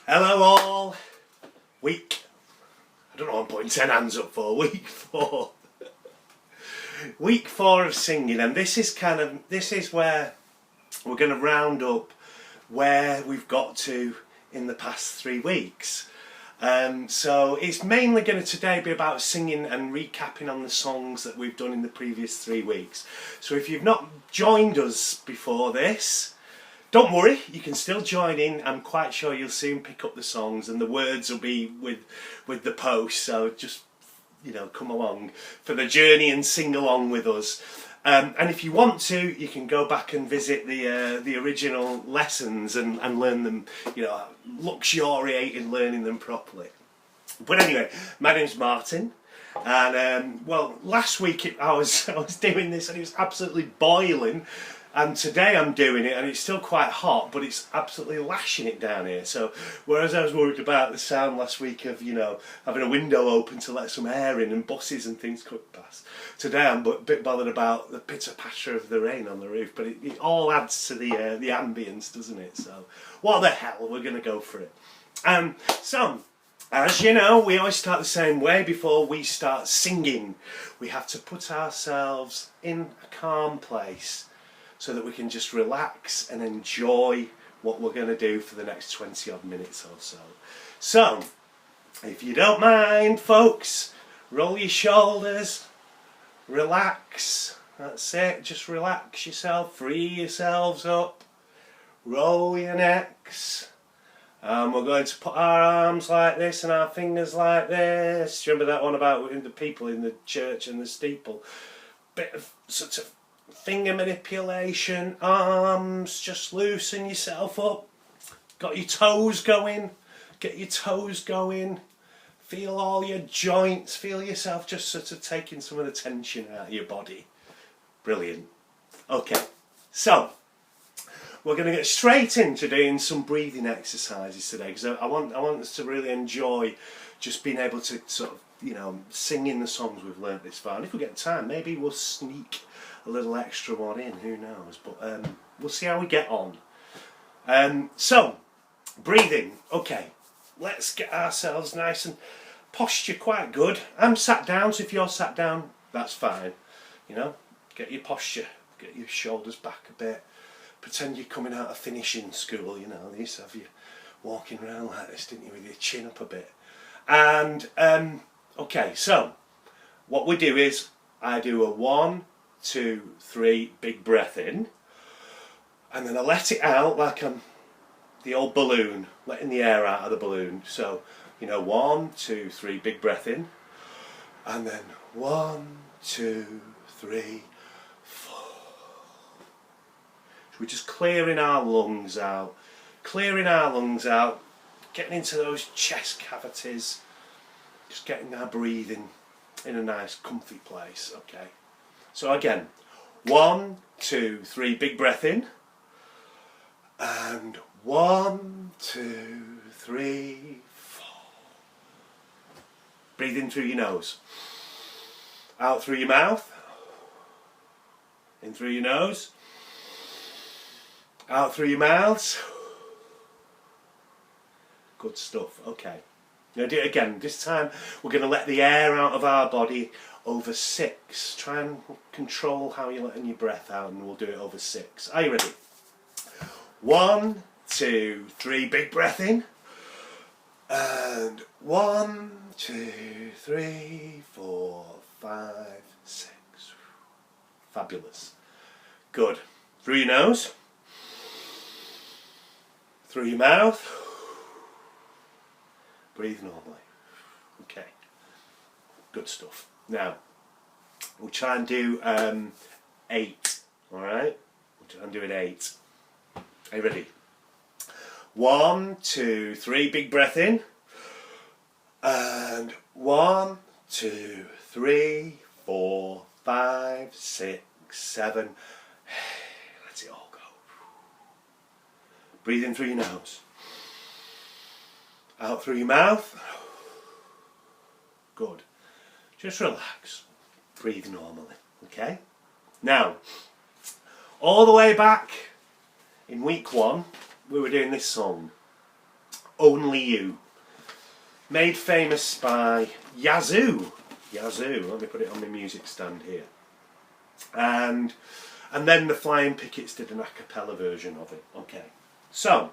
Hello all. I don't know what I'm putting 10 hands up for. Week 4. Week 4 of singing, and this is where we're going to round up where we've got to in the past 3 weeks. So it's mainly going to today be about singing and recapping on the songs that we've done in the previous 3 weeks. So if you've not joined us before this, don't worry, you can still join in. I'm quite sure you'll soon pick up the songs and the words will be with the post, so just, come along for the journey and sing along with us. And if you want to, you can go back and visit the original lessons and learn them, luxuriate in learning them properly. But anyway, my name's Martin, and last week I was doing this and it was absolutely boiling. And today I'm doing it and it's still quite hot, but it's absolutely lashing it down here. So whereas I was worried about the sound last week of, having a window open to let some air in and buses and things coming past, today I'm a bit bothered about the pitter-patter of the rain on the roof. But it all adds to the ambience, doesn't it? So what the hell, we're going to go for it. So, as you know, we always start the same way. Before we start singing, we have to put ourselves in a calm place, so that we can just relax and enjoy what we're going to do for the next 20 odd minutes or so. So, if you don't mind, folks, roll your shoulders, relax, that's it, just relax yourself, free yourselves up, roll your necks. We're going to put our arms like this and our fingers like this. Remember that one about the people in the church and the steeple? Bit of sort of finger manipulation, arms, just loosen yourself up. Got your toes going, get your toes going. Feel all your joints, feel yourself just sort of taking some of the tension out of your body. Brilliant. Okay, so we're going to get straight into doing some breathing exercises today, because I want us to really enjoy just being able to sort of, singing the songs we've learnt this far. And if we get time, maybe we'll sneak a little extra one in, who knows, but we'll see how we get on. So, breathing. Okay, let's get ourselves nice and posture quite good. I'm sat down, so if you're sat down, that's fine. Get your posture, get your shoulders back a bit. Pretend you're coming out of finishing school, they used to have you walking around like this, didn't you, with your chin up a bit. And, okay, so, what we do is, I do a 1, 2, 3 big breath in, and then I let it out like I'm the old balloon, letting the air out of the balloon. So 1, 2, 3 big breath in, and then 1, 2, 3, 4. So we're just clearing our lungs out, getting into those chest cavities, just getting our breathing in a nice comfy place. Okay, so again, 1, 2, 3 big breath in, and 1, 2, 3, 4. Breathe in through your nose, out through your mouth, in through your nose, out through your mouths. Good stuff. Okay, now do it again. This time we're going to let the air out of our body over 6. Try and control how you're letting your breath out, and we'll do it over 6. Are you ready? 1, 2, 3 big breath in, and 1, 2, 3, 4, 5, 6. Fabulous. Good. Through your nose, through your mouth. Breathe normally. Okay, good stuff. Now, we'll try and do 8, alright? We'll try and do an 8. Are you ready? 1, 2, 3, big breath in, and 1, 2, 3, 4, 5, 6, 7. Let it all go. Breathe in through your nose, out through your mouth. Good. Just relax. Breathe normally. Okay? Now, all the way back in week 1, we were doing this song. Only You. Made famous by Yazoo. Yazoo, let me put it on my music stand here. And then the Flying Pickets did an a cappella version of it. Okay, so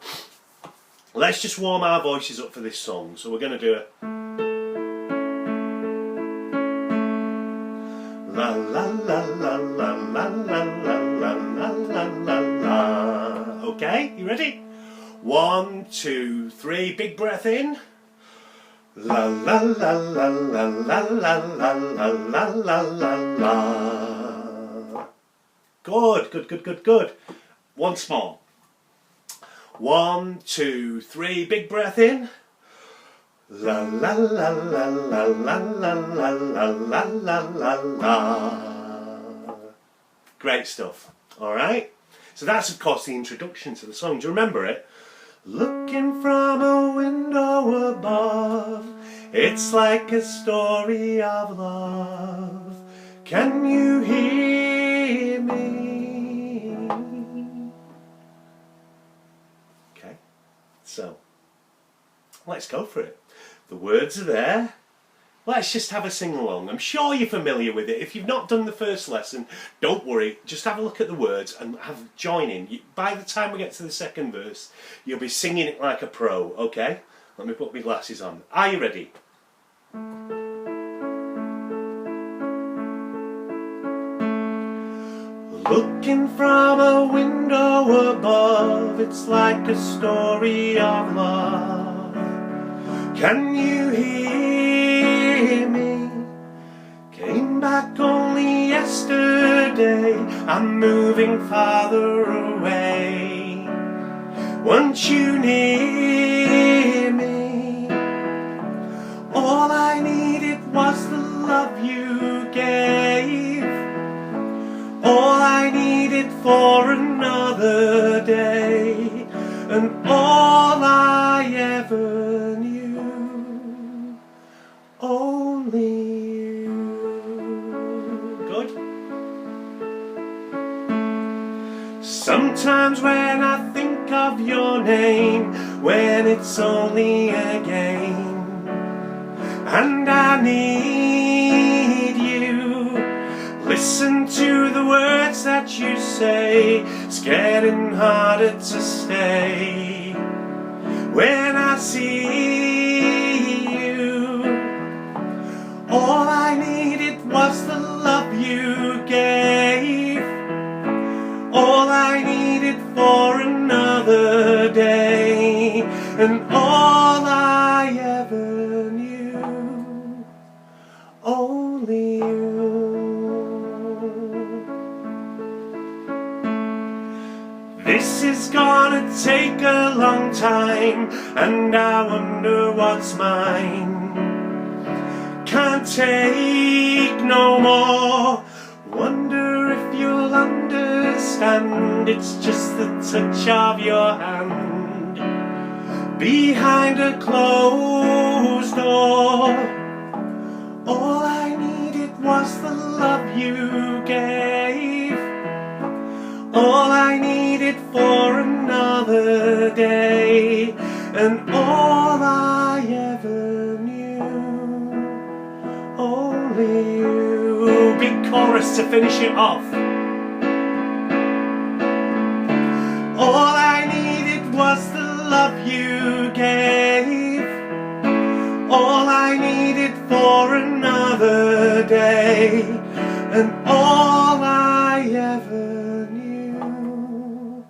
let's just warm our voices up for this song. So we're going to do a la la la la la la la la la la la la. Okay, you ready? 1, 2, 3, big breath in. La la la la la la la la la la la la la. Good, good, good, good, good. Once more. 1, 2, 3, big breath in. La la la la la la la la la la la la la. Great stuff. All right. So that's of course the introduction to the song. Do you remember it? Looking from a window above, it's like a story of love. Can you hear me? Okay, so let's go for it. The words are there. Let's just have a sing-along. I'm sure you're familiar with it. If you've not done the first lesson, don't worry. Just have a look at the words and join in. By the time we get to the second verse, you'll be singing it like a pro, okay? Let me put my glasses on. Are you ready? Looking from a window above, it's like a story of love. Can you hear me? Came back only yesterday, I'm moving farther away. Won't you near me? All I needed was the love you gave. All I needed for another day, and all I ever knew. Only you. Good. Sometimes when I think of your name, when it's only a game, and I need you, listen to the words that you say. It's getting harder to stay when I see you. All I needed was the love you gave. All I needed for another day, and all I ever knew. Only you. This is gonna take a long time, and I wonder what's mine. Can't take no more. Wonder if you'll understand. It's just the touch of your hand behind a closed door. All I needed was the love you gave. All I needed for another day, and all I ever knew. Only you. Big chorus to finish it off. All I needed was the love you gave. All I needed for another day, and all I ever knew.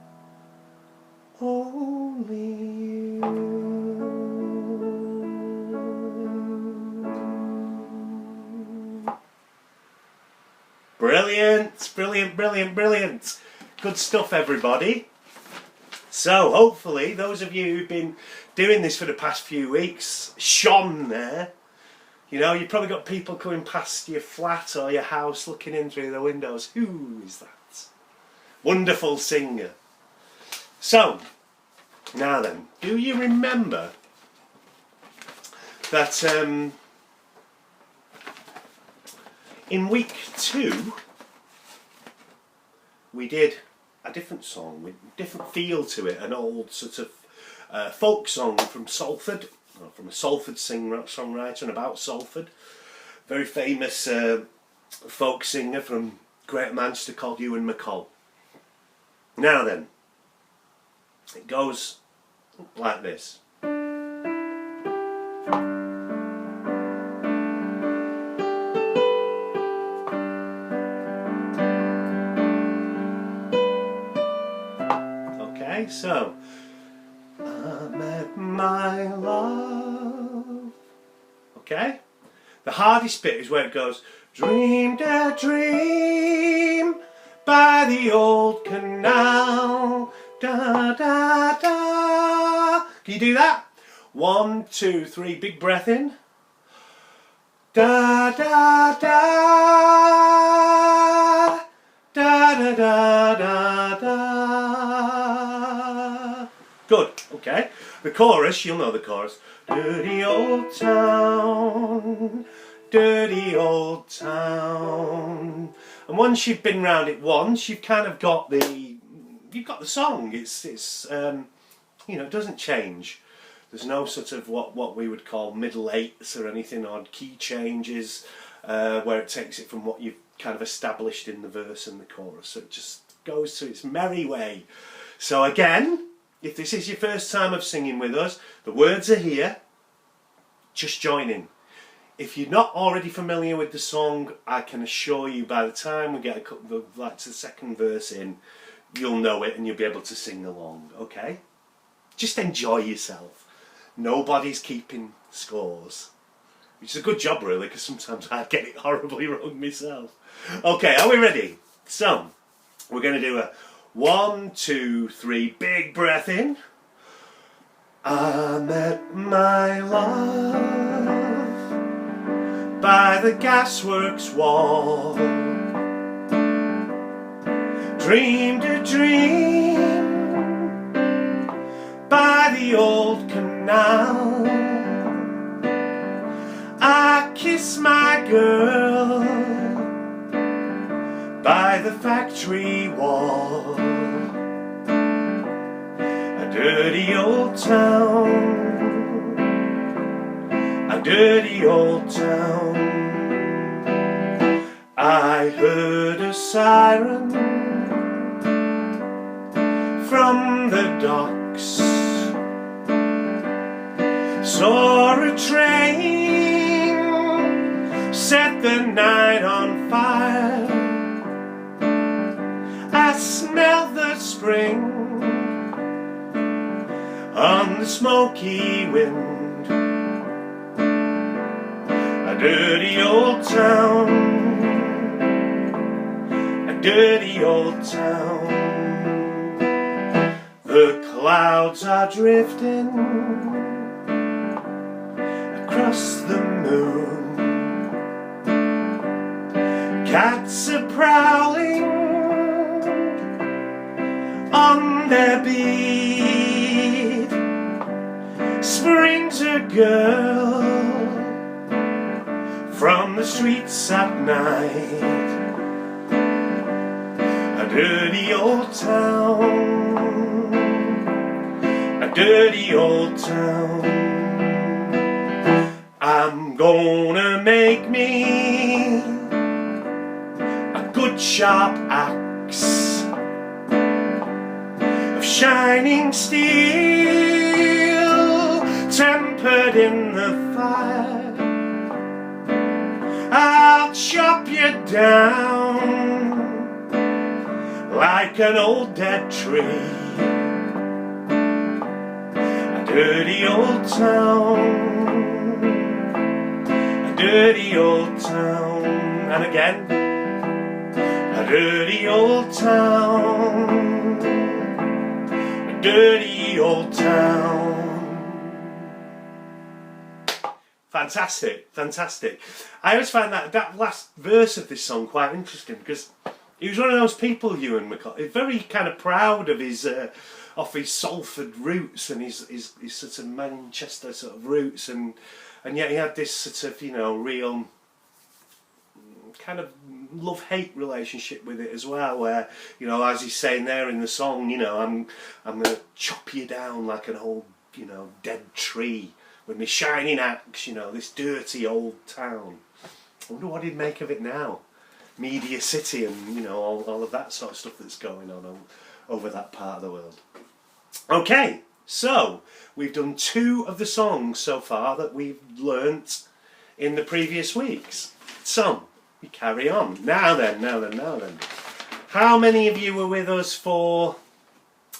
Only you. Brilliant, brilliant, brilliant, brilliant. Good stuff, everybody. So, hopefully, those of you who've been doing this for the past few weeks, shone there. You know, you've probably got people coming past your flat or your house looking in through the windows. Who is that? Wonderful singer. So, now then, do you remember that in week 2 we did a different song with a different feel to it, an old sort of folk song from Salford, or from a Salford songwriter and about Salford. Very famous folk singer from Great Manchester called Ewan MacColl. Now then, it goes like this. Okay, so I met my love. Okay, the hardest bit is where it goes, dreamed a dream by the old canal, da da da. Can you do that? 1, 2, 3, big breath in. Da da da, da da da da da. Good, okay. The chorus, you'll know the chorus. Dirty old town, dirty old town. And once you've been round it once, you've kind of got the song. It's you know, it doesn't change. There's no sort of what we would call middle eights or anything, or key changes where it takes it from what you've kind of established in the verse and the chorus. So it just goes to its merry way. So again, if this is your first time of singing with us, the words are here. Just join in. If you're not already familiar with the song, I can assure you by the time we get a couple of, like, to the second verse in, you'll know it and you'll be able to sing along, okay? Just enjoy yourself. Nobody's keeping scores. Which is a good job, really, because sometimes I get it horribly wrong myself. Okay, are we ready? So, we're going to do a 1, 2, 3, big breath in. I met my love by the gasworks wall, dreamed a dream by the old canal. I kiss my girl by the factory wall. A dirty old town, a dirty old town. I heard a siren from the docks, saw a train set the night on fire. I smelled the spring on the smoky wind. A dirty old town, a dirty old town. The clouds are drifting across the moon. Cats are prowling on their beat. Springs a girl from the streets at night. A dirty old town, a dirty old town. I'm gonna make me a good sharp axe of shining steel, tempered in the fire. I'll chop you down like an old dead tree. A dirty old town, a dirty old town. And again, a dirty old town, a dirty old town. Fantastic, fantastic. I always find that last verse of this song quite interesting, because he was one of those people, Ewan MacColl, he's very kind of proud of his Salford roots and his sort of Manchester sort of roots, and yet he had this sort of, you know, real kind of love-hate relationship with it as well, where, you know, as he's saying there in the song, you know, I'm gonna chop you down like an old you know, dead tree with my shining axe, you know, this dirty old town. I wonder what he'd make of it now. Media City and, you know, all of that sort of stuff that's going on over that part of the world. Okay, so we've done 2 of the songs so far that we've learnt in the previous weeks. So, we carry on. Now then. How many of you were with us for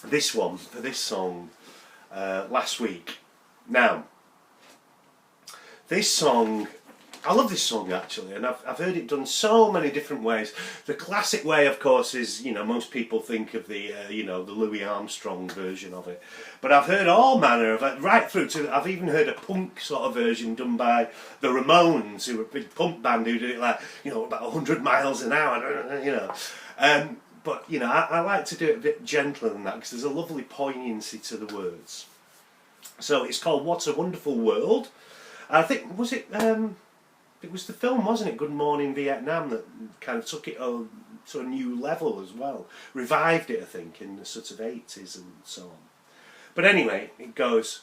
this song, last week? Now, this song, I love this song actually, and I've heard it done so many different ways. The classic way, of course, is, you know, most people think of the, you know, the Louis Armstrong version of it. But I've heard all manner of it, right through to, I've even heard a punk sort of version done by the Ramones, who were a big punk band who did it like, you know, about 100 miles an hour, you know. But, you know, I like to do it a bit gentler than that because there's a lovely poignancy to the words. So it's called What a Wonderful World. I think, was it... it was the film, wasn't it, Good Morning Vietnam, that kind of took it to a new level as well. Revived it, I think, in the sort of 80s and so on. But anyway, it goes,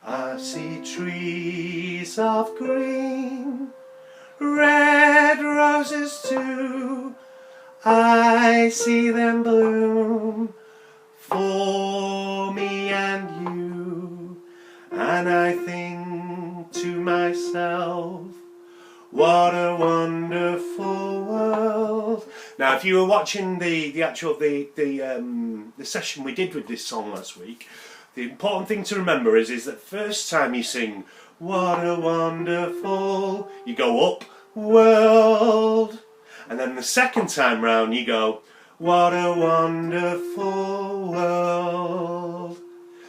I see trees of green, red roses too. I see them bloom for me and you. And I think to myself, what a wonderful world. Now, if you were watching the session we did with this song last week, the important thing to remember is that first time you sing, what a wonderful, you go up, world. And then the second time round you go, what a wonderful world.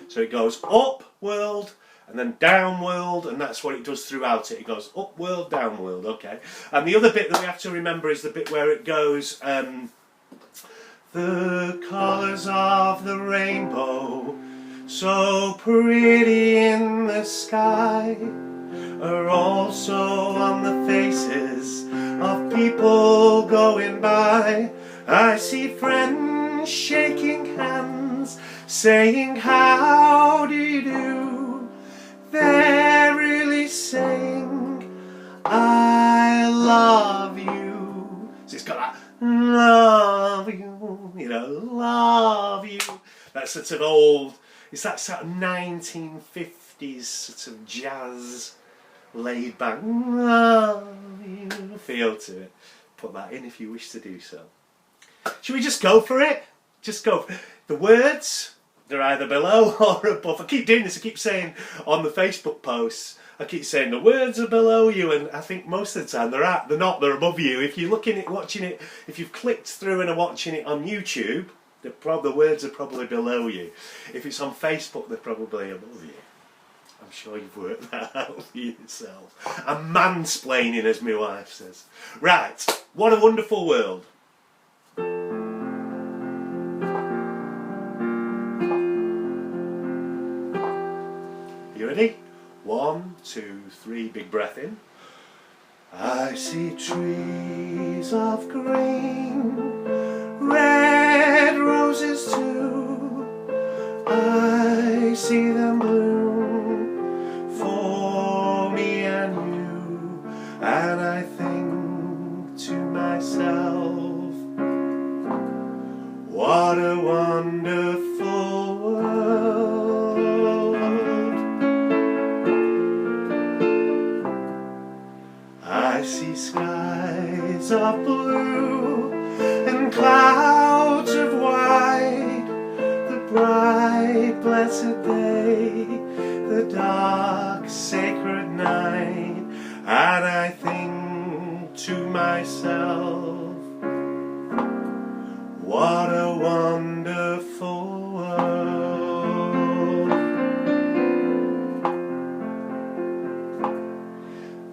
So it goes up, world, and then down world, and that's what it does throughout it. It goes up world, down world, okay. And the other bit that we have to remember is the bit where it goes, the colours of the rainbow, so pretty in the sky, are also on the faces of people going by. I see friends shaking hands, saying how do you do. They're really saying I love you. So it's got that love you, you know, love you. That sort of old, it's that sort of 1950s sort of jazz laid back love you feel to it. Put that in if you wish to do so. Should we just go for it? Just go for it. The words, they're either below or above. I keep doing this, I keep saying on the Facebook posts, I keep saying the words are below you, and I think most of the time they're not, they're above you. If you're looking at watching it, if you've clicked through and are watching it on YouTube, the words are probably below you. If it's on Facebook, they're probably above you. I'm sure you've worked that out for yourself. I'm mansplaining, as my wife says. Right, what a wonderful world. You ready? 1, 2, 3, big breath in. I see trees of green, red roses too. I see them bloom for me and you. And I think to myself, what a wonderful world. I see skies of blue and clouds of white, the bright blessed day, the dark sacred night, and I think to myself, what a wonderful world.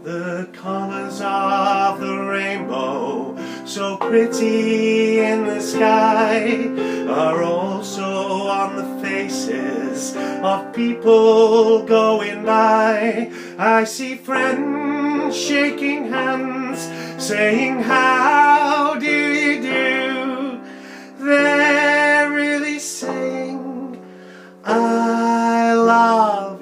The colours of the rainbow, so pretty in the sky, are also on the faces of people going by. I see friends shaking hands, saying how do you do. They're really saying I love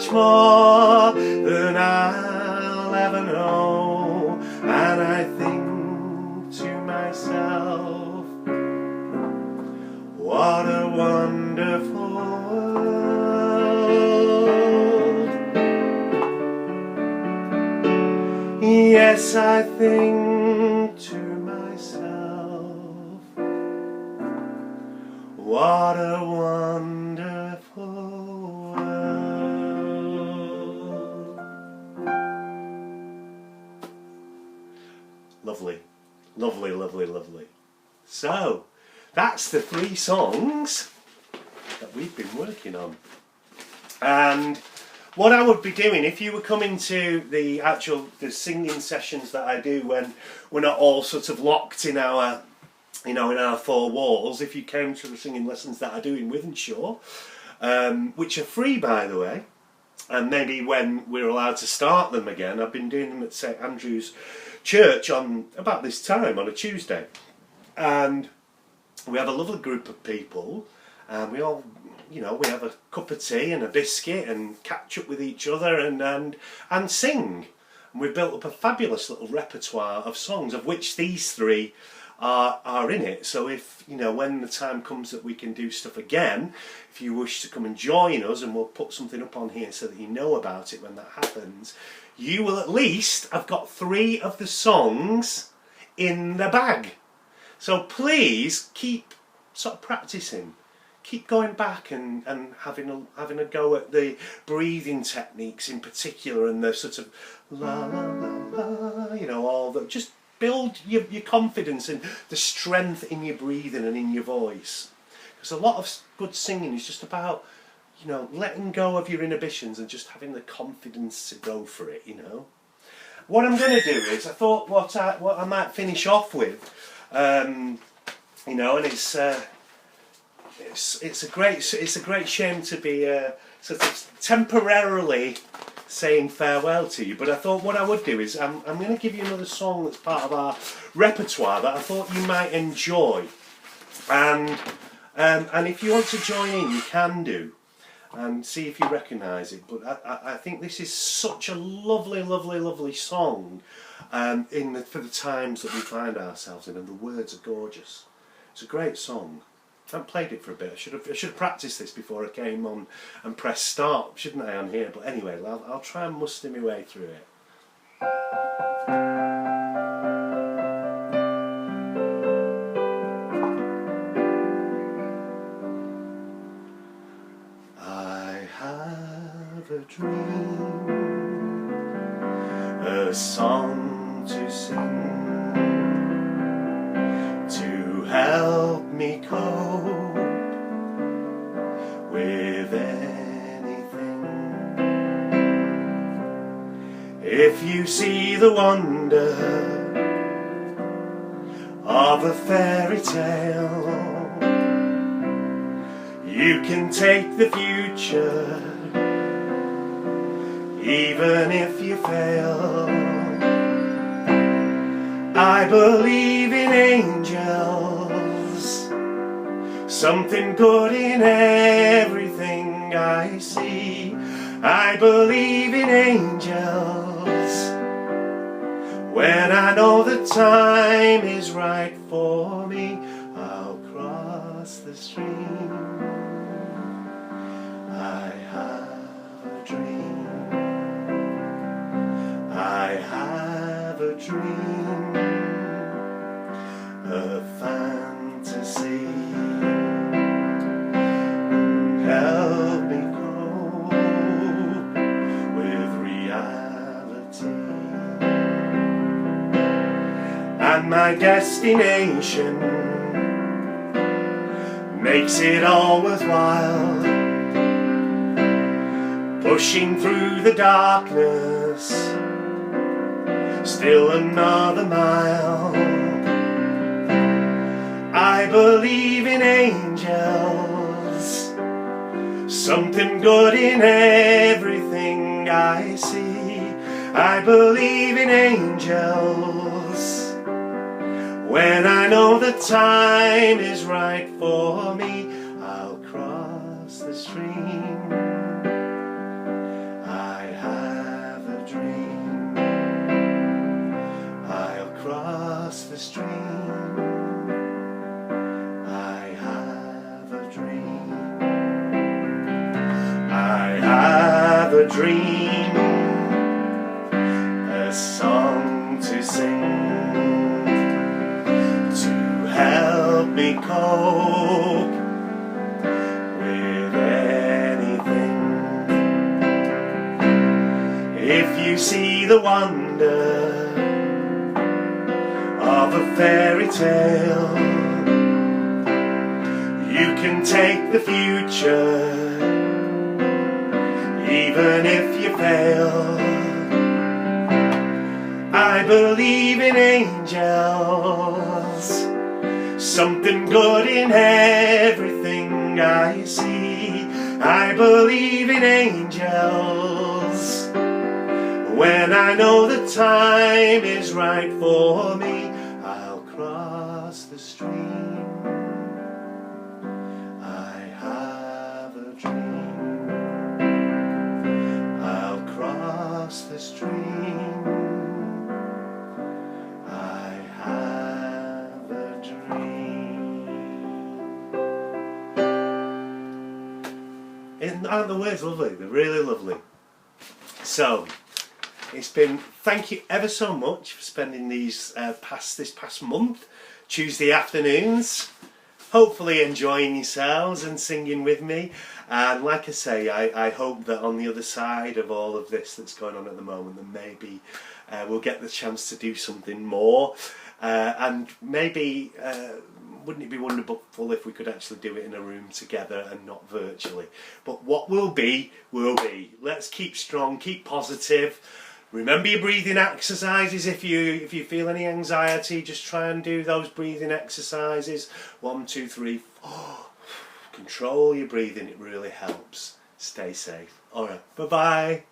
much more than I'll ever know. And I think to myself, what a wonderful world. Yes, I think to myself, what a wonderful world. Lovely, lovely, lovely, lovely. So, that's the 3 songs that we've been working on. And what I would be doing, if you were coming to the singing sessions that I do when we're not all sort of locked in our, in our 4 walls, if you came to the singing lessons that I do in Wythenshawe, which are free, by the way, and maybe when we're allowed to start them again, I've been doing them at St Andrew's Church on about this time on a Tuesday, and we have a lovely group of people, and we all, we have a cup of tea and a biscuit and catch up with each other and sing. And we've built up a fabulous little repertoire of songs, of which these 3 are in it. So if, when the time comes that we can do stuff again, if you wish to come and join us, and we'll put something up on here so that you know about it when that happens, you will at least have got 3 of the songs in the bag. So please keep sort of practicing. Keep going back and having a go at the breathing techniques in particular, and the sort of la la la la, all that. Just build your confidence and the strength in your breathing and in your voice. Because a lot of good singing is just about, letting go of your inhibitions and just having the confidence to go for it. What I'm going to do is, I thought what I might finish off with, and it's a great shame to be sort of temporarily saying farewell to you, but I thought what I would do is I'm going to give you another song that's part of our repertoire that I thought you might enjoy, and if you want to join in, you can do, and see if you recognise it. But I think this is such a lovely, lovely, lovely song, for the times that we find ourselves in, and the words are gorgeous. It's a great song. I haven't played it for a bit. I should have practiced this before I came on and pressed start, shouldn't I, on here? But anyway, I'll try and muster my way through it. I have a dream, a song to sing, to help me cope with anything. If you see the wonder of a fairy tale, you can take the future, even if you fail. I believe in angels, something good in everything I see. I believe in angels, when I know the time is right for me, I'll cross the stream. I have a dream, I have a dream, a fantasy, help me cope with reality. And my destination makes it all worthwhile, pushing through the darkness, still another mile. I believe in angels, something good in everything I see. I believe in angels, when I know the time is right for me, I'll cross the stream. a dream, a song to sing, to help me cope with anything. If you see the wonder of a fairy tale, you can take the future, even if you fail. I believe in angels, something good in everything I see. I believe in angels, when I know the time is right for me. I'll cross the stream, I have a dream. I'll cross the stream, I have a dream. Aren't the words lovely? They're really lovely. So, thank you ever so much for spending this past month, Tuesday afternoons, hopefully enjoying yourselves and singing with me. And like I say, I hope that on the other side of all of this that's going on at the moment, that maybe we'll get the chance to do something more, and maybe wouldn't it be wonderful if we could actually do it in a room together and not virtually. But what will be, will be. Let's keep strong, keep positive. Remember your breathing exercises. If you feel any anxiety, just try and do those breathing exercises. 1, 2, 3, 4. Control your breathing, it really helps. Stay safe. Alright, bye bye.